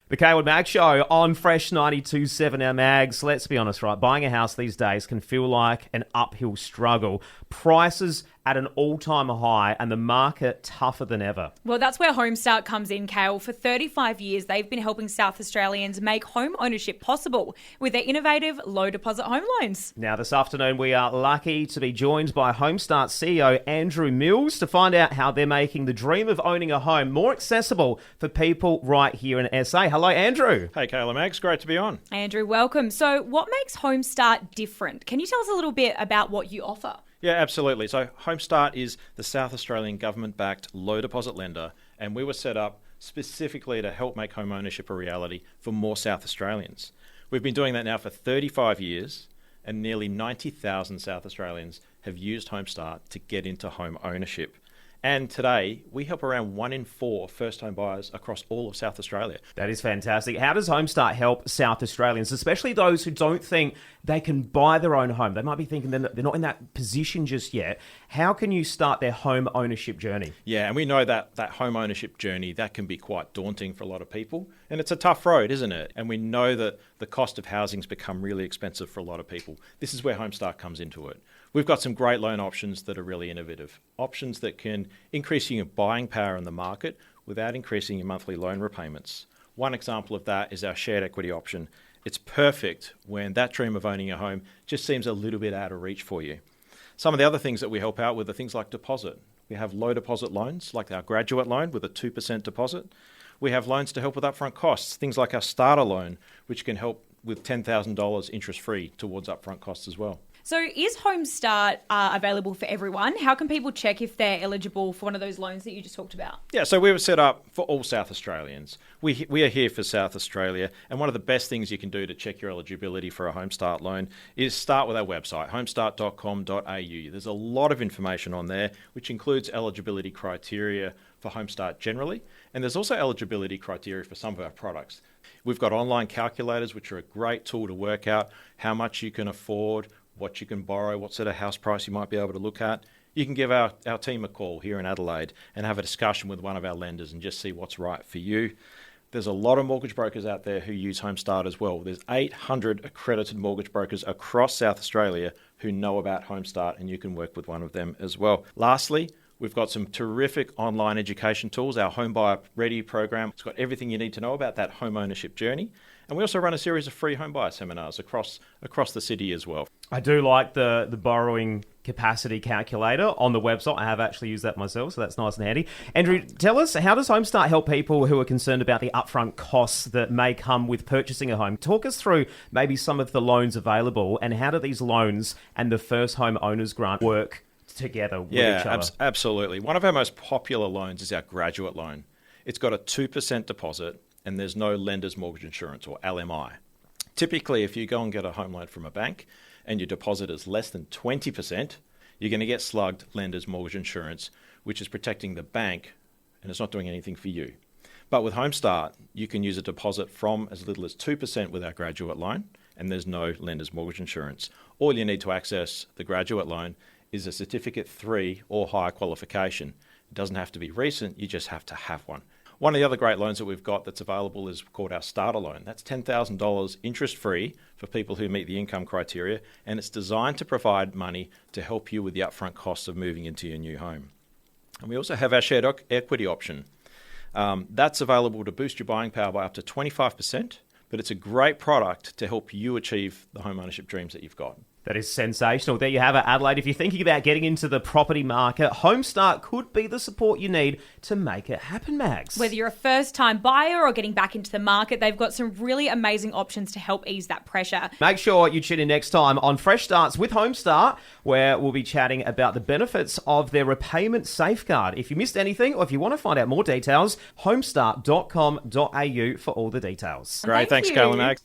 The Kaywood Mag Show on Fresh 92.7 our Mags. Let's be honest, right? Buying a house these days can feel like an uphill struggle. Prices at an all-time high and the market tougher than ever. Well, that's where HomeStart comes in, Kale. For 35 years, they've been helping South Australians make home ownership possible with their innovative low-deposit home loans. Now, this afternoon, we are lucky to be joined by HomeStart CEO Andrew Mills to find out how they're making the dream of owning a home more accessible for people right here in SA. Hello, Andrew. Hey, Kayla Mags. Great to be on. Andrew, welcome. So what makes HomeStart different? Can you tell us a little bit about what you offer? Yeah, absolutely. So HomeStart is the South Australian government-backed low deposit lender, and we were set up specifically to help make home ownership a reality for more South Australians. We've been doing that now for 35 years, and nearly 90,000 South Australians have used HomeStart to get into home ownership. And today, we help around 1 in 4 first-home buyers across all of South Australia. That is fantastic. How does HomeStart help South Australians, especially those who don't think they can buy their own home? They might be thinking they're not in that position just yet. How can you start their home ownership journey? Yeah, and we know that home ownership journey, that can be quite daunting for a lot of people. And it's a tough road, isn't it? And we know that the cost of housing's become really expensive for a lot of people. This is where HomeStart comes into it. We've got some great loan options that are really innovative. Options that can increase your buying power in the market without increasing your monthly loan repayments. One example of that is our shared equity option. It's perfect when that dream of owning a home just seems a little bit out of reach for you. Some of the other things that we help out with are things like deposit. We have low deposit loans, like our graduate loan with a 2% deposit. We have loans to help with upfront costs, things like our starter loan, which can help with $10,000 interest-free towards upfront costs as well. So is HomeStart available for everyone? How can people check if they're eligible for one of those loans that you just talked about? Yeah, so we were set up for all South Australians. We are here for South Australia, and one of the best things you can do to check your eligibility for a HomeStart loan is start with our website, homestart.com.au. There's a lot of information on there, which includes eligibility criteria for HomeStart generally, and there's also eligibility criteria for some of our products. We've got online calculators, which are a great tool to work out how much you can afford, what you can borrow, what sort of house price you might be able to look at. You can give our team a call here in Adelaide and have a discussion with one of our lenders and just see what's right for you. There's a lot of mortgage brokers out there who use HomeStart as well. There's 800 accredited mortgage brokers across South Australia who know about HomeStart, and you can work with one of them as well. Lastly, we've got some terrific online education tools. Our Home Buyer Ready program, it's got everything you need to know about that home ownership journey. And we also run a series of free home buyer seminars across the city as well. I do like the borrowing capacity calculator on the website. I have actually used that myself, so that's nice and handy. Andrew, tell us, how does HomeStart help people who are concerned about the upfront costs that may come with purchasing a home? Talk us through maybe some of the loans available, and how do these loans and the First Home Owners Grant work together with each other? Yeah, absolutely. One of our most popular loans is our graduate loan. It's got a 2% deposit, and there's no lender's mortgage insurance, or LMI. Typically, if you go and get a home loan from a bank and your deposit is less than 20%, you're going to get slugged lender's mortgage insurance, which is protecting the bank, and it's not doing anything for you. But with HomeStart, you can use a deposit from as little as 2% with our graduate loan, and there's no lender's mortgage insurance. All you need to access the graduate loan is a Certificate 3 or higher qualification. It doesn't have to be recent, you just have to have one. One of the other great loans that we've got that's available is called our starter loan. That's $10,000 interest-free for people who meet the income criteria, and it's designed to provide money to help you with the upfront costs of moving into your new home. And we also have our shared equity option. That's available to boost your buying power by up to 25%, but it's a great product to help you achieve the home ownership dreams that you've got. That is sensational. There you have it, Adelaide. If you're thinking about getting into the property market, HomeStart could be the support you need to make it happen, Mags. Whether you're a first-time buyer or getting back into the market, they've got some really amazing options to help ease that pressure. Make sure you tune in next time on Fresh Starts with HomeStart, where we'll be chatting about the benefits of their Repayment Safeguard. If you missed anything, or if you want to find out more details, homestart.com.au for all the details. Great, thanks, Kayla Mags.